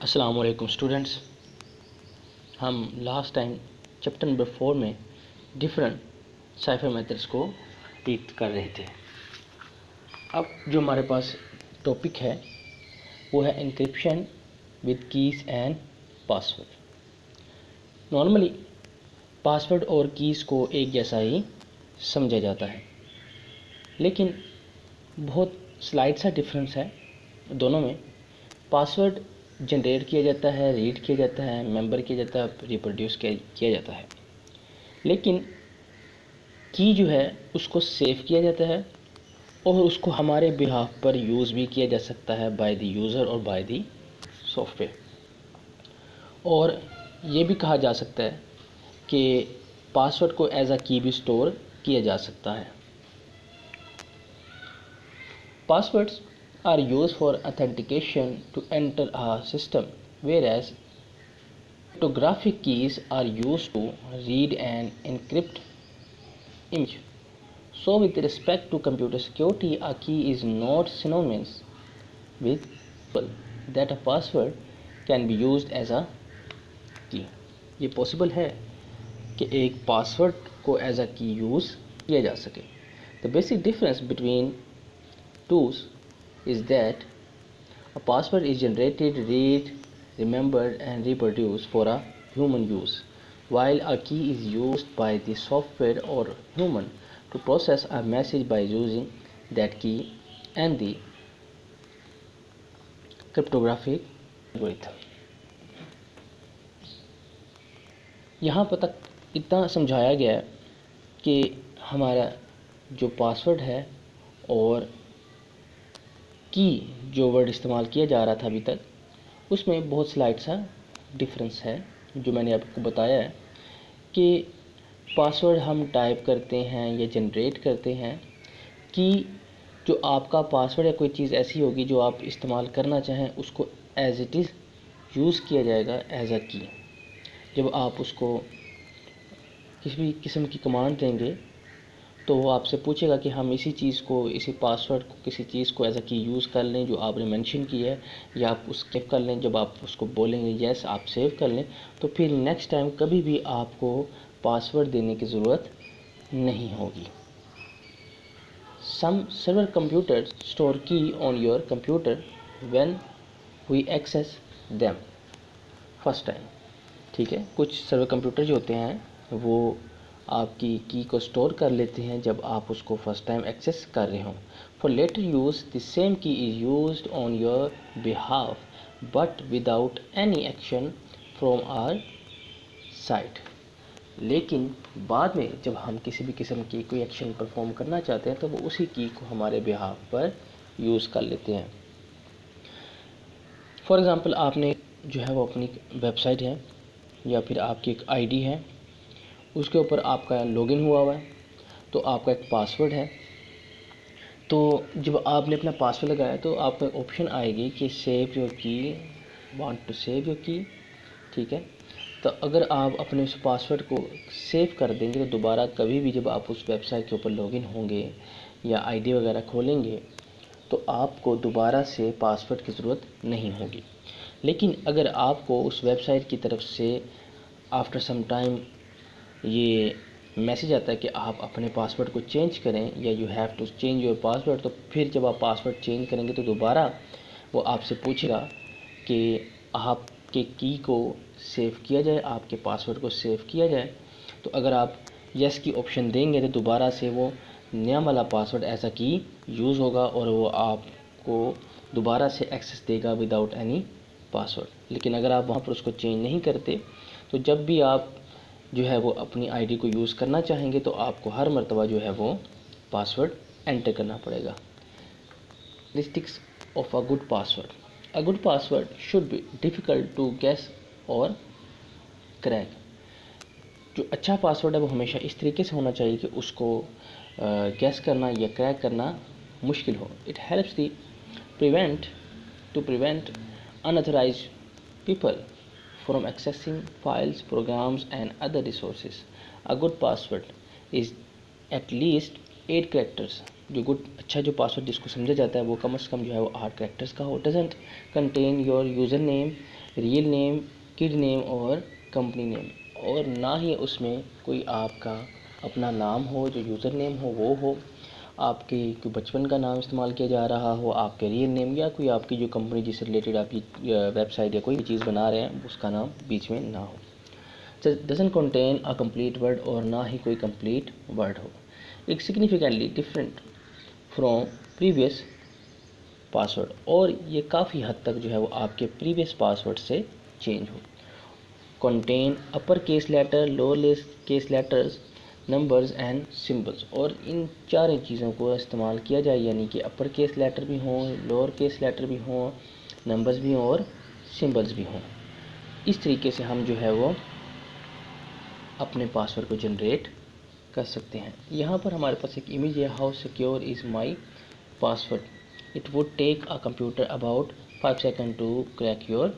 अस्सलाम वालेकुम स्टूडेंट्स। हम लास्ट टाइम चैप्टर नंबर 4 में डिफरेंट साइफर मेथड्स को रीड कर रहे थे। अब जो हमारे पास टॉपिक है वो है encryption with keys and password. Normally password और कीज़ को एक जैसा ही समझा जाता है, लेकिन बहुत स्लाइड सा डिफरेंस है दोनों में। पासवर्ड जनरेट किया जाता है, रीड किया जाता है, मेंबर किया जाता है, रिप्रोड्यूस किया जाता है, लेकिन की जो है उसको सेव किया जाता है और उसको हमारे बिहाफ पर यूज़ भी किया जा सकता है बाय द यूज़र और बाय द सॉफ्टवेयर। और ये भी कहा जा सकता है कि पासवर्ड को एज अ की भी स्टोर किया जा सकता है। Passwords are used for authentication to enter a system, whereas cryptographic keys are used to read and encrypt image. So with respect to computer security, a key is not synonymous with that a password can be used as a key. ये possible है कि एक password को as a की use किया जा सके। The basic difference between tools is that a password is generated, read, remembered and reproduced for a human use, while a key is used by the software or human to process a message by using that key and the cryptographic algorithm. यहाँ पर तक इतना समझाया गया है कि हमारा जो पासवर्ड है और की जो वर्ड इस्तेमाल किया जा रहा था अभी तक, उसमें बहुत स्लाइड सा डिफरेंस है। जो मैंने आपको बताया है कि पासवर्ड हम टाइप करते हैं या जनरेट करते हैं, कि जो आपका पासवर्ड या कोई चीज़ ऐसी होगी जो आप इस्तेमाल करना चाहें उसको एज इट इज़ यूज़ किया जाएगा एज अ की। जब आप उसको किसी भी किस्म की कमांड देंगे तो वो आपसे पूछेगा कि हम इसी चीज़ को, इसी पासवर्ड को, किसी चीज़ को एज अ की यूज़ कर लें जो आपने मेंशन की है, या आप उसके कर लें। जब आप उसको बोलेंगे यस आप सेव कर लें, तो फिर नेक्स्ट टाइम कभी भी आपको पासवर्ड देने की ज़रूरत नहीं होगी। Some server computers store key on your computer when we access them first time. ठीक है, कुछ सर्वर कंप्यूटर जो होते हैं वो आपकी की को स्टोर कर लेते हैं जब आप उसको फर्स्ट टाइम एक्सेस कर रहे हों। For later use the same key is used on your behalf but without any action from our side. लेकिन बाद में जब हम किसी भी किस्म की कोई एक्शन परफॉर्म करना चाहते हैं तो वो उसी की को हमारे बिहाफ पर यूज़ कर लेते हैं। फॉर एग्ज़ाम्पल, आपने जो है वो अपनी वेबसाइट है या फिर आपकी एक आईडी है, उसके ऊपर आपका लॉगिन हुआ है, तो आपका एक पासवर्ड है। तो जब आपने अपना पासवर्ड लगाया तो आपको ऑप्शन आएगी कि सेव योर की, वांट टू सेव योर की। ठीक है, तो अगर आप अपने उस पासवर्ड को सेव कर देंगे तो दोबारा कभी भी जब आप उस वेबसाइट के ऊपर लॉगिन होंगे या आईडी वगैरह खोलेंगे तो आपको दोबारा से पासवर्ड की ज़रूरत नहीं होगी। लेकिन अगर आपको उस वेबसाइट की तरफ से आफ्टर सम टाइम ये मैसेज आता है कि आप अपने पासवर्ड को चेंज करें या you have to change your password, तो फिर जब आप पासवर्ड चेंज करेंगे तो दोबारा वो आपसे पूछेगा कि आपके की को सेव किया जाए, आपके पासवर्ड को सेव किया जाए। तो अगर आप यस की ऑप्शन देंगे तो दोबारा से वो नया वाला पासवर्ड ऐसा की यूज़ होगा और वो आपको दोबारा से एक्सेस देगा विदाउट एनी पासवर्ड। लेकिन अगर आप वहाँ पर उसको चेंज नहीं करते तो जब भी आप जो है वो अपनी आईडी को यूज़ करना चाहेंगे तो आपको हर मर्तबा जो है वो पासवर्ड एंटर करना पड़ेगा। लिस्टिक्स of a good password. A good password should be difficult to guess or crack. जो अच्छा पासवर्ड है वो हमेशा इस तरीके से होना चाहिए कि उसको गेस करना या क्रैक करना मुश्किल हो। It helps the prevent unauthorized people from accessing files, programs and other resources. A good password is at least 8 characters. जो गुड अच्छा जो पासवर्ड जिसको समझा जाता है वो कम से कम जो है वो 8 कैरेक्टर्स का हो। Doesn't contain your user name real name, kid name और कंपनी नेम, और ना ही उसमें कोई आपका अपना नाम हो जो यूज़र नेम हो, आपके कोई बचपन का नाम इस्तेमाल किया जा रहा हो, आपके रियल नेम, या कोई आपकी जो कंपनी जिससे रिलेटेड आप वेबसाइट या कोई भी चीज़ बना रहे हैं उसका नाम बीच में ना हो। Doesn't contain a complete word, और ना ही कोई कंप्लीट वर्ड हो। It significantly different from previous password, और ये काफ़ी हद तक जो है वो आपके प्रीवियस पासवर्ड से चेंज हो। Contain upper case letter, lower case letters, numbers and symbols, और इन चार चीज़ों को इस्तेमाल किया जाए, यानी कि अपर केस लेटर भी हों, लोअर केस लेटर भी हों, नंबर्स भी हों और सिंबल्स भी हों। इस तरीके से हम जो है वो अपने पासवर्ड को जनरेट कर सकते हैं। यहाँ पर हमारे पास एक इमेज है, how secure is my password, it would take a computer about 5 second to crack your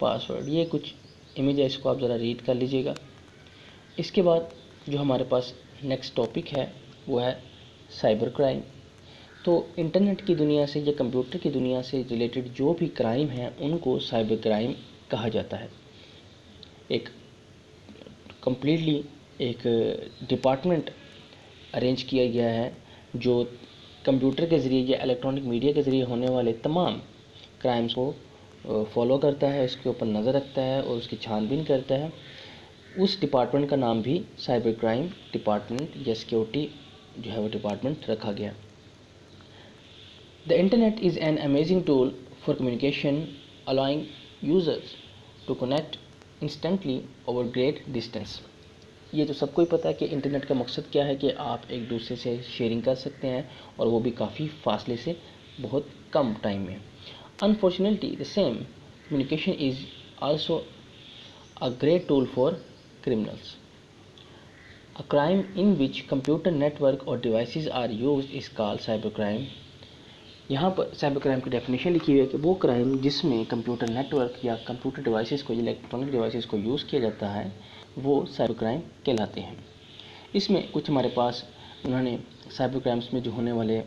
password. ये कुछ इमेज है, इसको आप ज़रा रीड कर लीजिएगा। इसके बाद जो हमारे पास नेक्स्ट टॉपिक है वो है साइबर क्राइम। तो इंटरनेट की दुनिया से या कंप्यूटर की दुनिया से रिलेटेड जो भी क्राइम है उनको साइबर क्राइम कहा जाता है। एक कम्प्लीटली एक डिपार्टमेंट अरेंज किया गया है जो कंप्यूटर के ज़रिए या इलेक्ट्रॉनिक मीडिया के ज़रिए होने वाले तमाम क्राइम्स को फॉलो करता है, इसके ऊपर नज़र रखता है और उसकी छानबीन करता है। उस डिपार्टमेंट का नाम भी साइबर क्राइम डिपार्टमेंट या सिक्योरिटी जो है वो डिपार्टमेंट रखा गया। The internet is an amazing tool for communication, allowing users to connect instantly over great distance. ये तो सबको ही पता है कि इंटरनेट का मकसद क्या है, कि आप एक दूसरे से शेयरिंग कर सकते हैं और वो भी काफ़ी फासले से, बहुत कम टाइम में। Unfortunately the same communication is also a great tool for criminals. A crime in which computer network or devices are used is called cybercrime. यहाँ पर साइबर क्राइम की डेफिनेशन लिखी हुई है कि वो क्राइम जिसमें कंप्यूटर नेटवर्क या कंप्यूटर डिवाइसेस को, इलेक्ट्रॉनिक डिवाइसेस को यूज़ किया जाता है वो साइबर क्राइम कहलाते हैं। इसमें कुछ हमारे पास उन्होंने साइबर क्राइम्स में जो होने वाले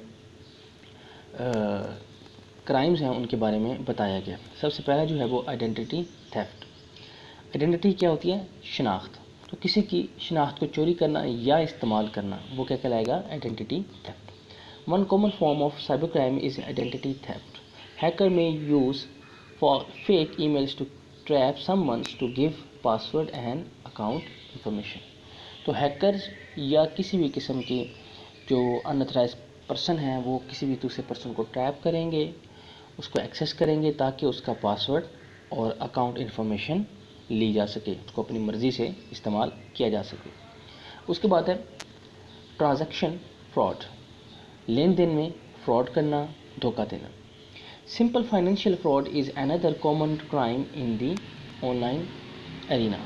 क्राइम्स हैं उनके बारे में बताया गया। सबसे पहला जो है वो आइडेंटिटी थेफ्ट। आइडेंटिटी क्या होती है? शनाख्त। तो किसी की शनाख्त को चोरी करना या इस्तेमाल करना वो क्या कहलाएगा? Identity theft. One common form of cyber crime is identity theft. Hacker may use for fake emails to trap someone's to give password and account information. तो हैकर्स या किसी भी किस्म के जो अनऑथराइज्ड पर्सन हैं वो किसी भी दूसरे पर्सन को ट्रैप करेंगे, उसको एक्सेस करेंगे ताकि उसका पासवर्ड और अकाउंट इन्फॉर्मेशन ली जा सके, उसको अपनी मर्ज़ी से इस्तेमाल किया जा सके। उसके बाद है ट्रांजैक्शन फ्रॉड, लेन देन में फ्रॉड करना, धोखा देना। Simple financial fraud is another common crime in the online arena.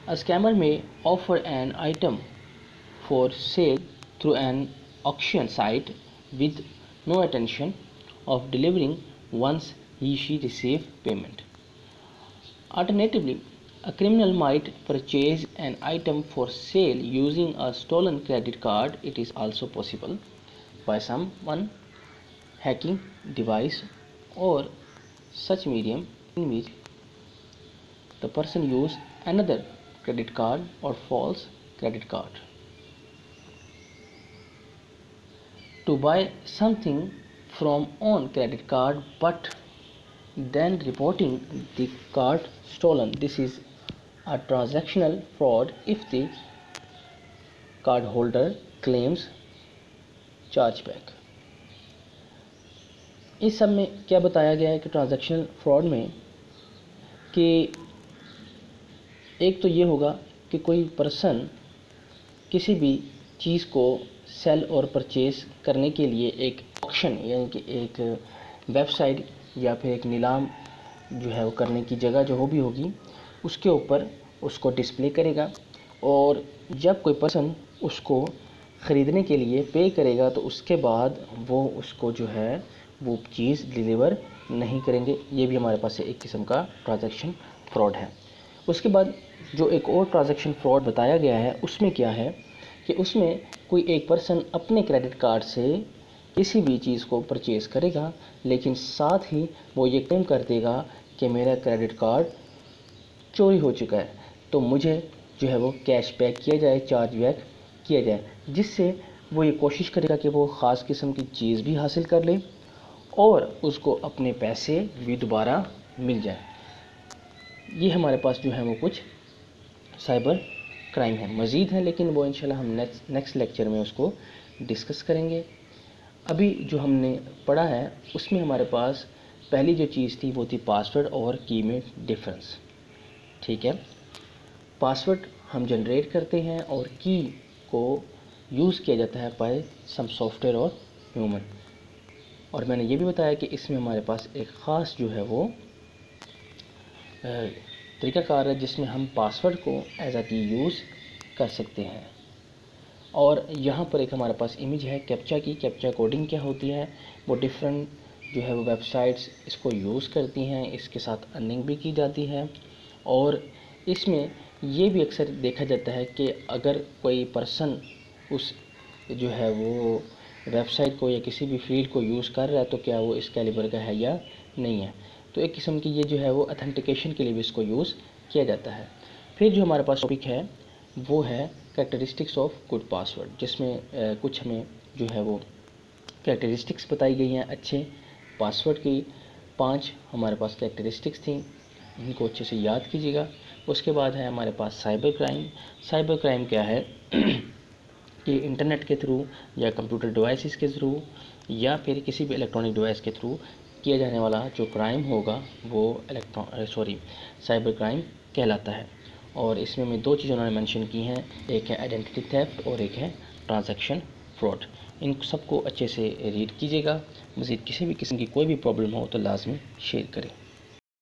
A scammer may offer an item for sale through an auction site with no intention of delivering once he/she receives payment. Alternatively, a criminal might purchase an item for sale using a stolen credit card. It is also possible by someone hacking device or such medium in which the person use another credit card or false credit card to buy something from on credit card but then reporting the card stolen. This is a transactional fraud if the cardholder claims chargeback. इस सब में क्या बताया गया है कि transactional fraud में कि एक तो ये होगा कि कोई पर्सन किसी भी चीज़ को सेल और परचेज करने के लिए एक ऑक्शन यानी कि एक वेबसाइट या फिर एक नीलाम जो है वो करने की जगह जो भी होगी उसके ऊपर उसको डिस्प्ले करेगा, और जब कोई पर्सन उसको ख़रीदने के लिए पे करेगा तो उसके बाद वो उसको जो है वो चीज़ डिलीवर नहीं करेंगे। ये भी हमारे पास एक किस्म का ट्रांजैक्शन फ्रॉड है। उसके बाद जो एक और ट्रांजैक्शन फ्रॉड बताया गया है उसमें क्या है कि उसमें कोई एक पर्सन अपने क्रेडिट कार्ड से किसी भी चीज़ को परचेज़ करेगा, लेकिन साथ ही वो ये क्लेम कर देगा कि मेरा क्रेडिट कार्ड चोरी हो चुका है, तो मुझे जो है वो कैश बैक किया जाए, चार्ज बैक किया जाए, जिससे वो ये कोशिश करेगा कि वो ख़ास किस्म की चीज़ भी हासिल कर ले और उसको अपने पैसे भी दोबारा मिल जाए। ये हमारे पास जो है वो कुछ साइबर क्राइम है, मज़ीद है, लेकिन वो इंशाल्लाह हम नेक्स्ट लेक्चर में उसको डिस्कस करेंगे। अभी जो हमने पढ़ा है उसमें हमारे पास पहली जो चीज़ थी वो थी पासवर्ड और की में डिफरेंस। ठीक है, पासवर्ड हम जनरेट करते हैं और की को यूज़ किया जाता है बाय सम सॉफ्टवेयर और ह्यूमन। और मैंने ये भी बताया कि इसमें हमारे पास एक ख़ास जो है वो तरीक़ाकार है जिसमें हम पासवर्ड को एज आ की यूज़ कर सकते हैं। और यहाँ पर एक हमारे पास इमेज है कैप्चा की। कैप्चा कोडिंग क्या होती है, वो डिफरेंट जो है वो वेबसाइट्स इसको यूज़ करती हैं, इसके साथ अर्निंग भी की जाती है। और इसमें ये भी अक्सर देखा जाता है कि अगर कोई पर्सन उस जो है वो वेबसाइट को या किसी भी फील्ड को यूज़ कर रहा है तो क्या वो इस कैलिबर का है या नहीं है। तो एक किस्म की ये जो है वो अथेंटिकेशन के लिए भी इसको यूज़ किया जाता है। फिर जो हमारे पास टॉपिक है वो है कैरेक्टरिस्टिक्स ऑफ गुड पासवर्ड, जिसमें कुछ हमें जो है वो कैरेक्टरिस्टिक्स बताई गई हैं अच्छे पासवर्ड की। 5 हमारे पास कैरेक्टरिस्टिक्स थी, इनको अच्छे से याद कीजिएगा। उसके बाद है हमारे पास साइबर क्राइम। साइबर क्राइम क्या है कि इंटरनेट के थ्रू या कंप्यूटर डिवाइसेस के थ्रू या फिर किसी भी इलेक्ट्रॉनिक डिवाइस के थ्रू किया जाने वाला जो क्राइम होगा वो साइबर क्राइम कहलाता है। और इसमें मैं 2 चीज़ें उन्होंने मेंशन की हैं, एक है आइडेंटिटी थेफ्ट और एक है ट्रांजैक्शन फ्रॉड। इन सबको अच्छे से रीड कीजिएगा। मज़ीद किसी भी किस्म की कोई भी प्रॉब्लम हो तो लाजमी शेयर करें।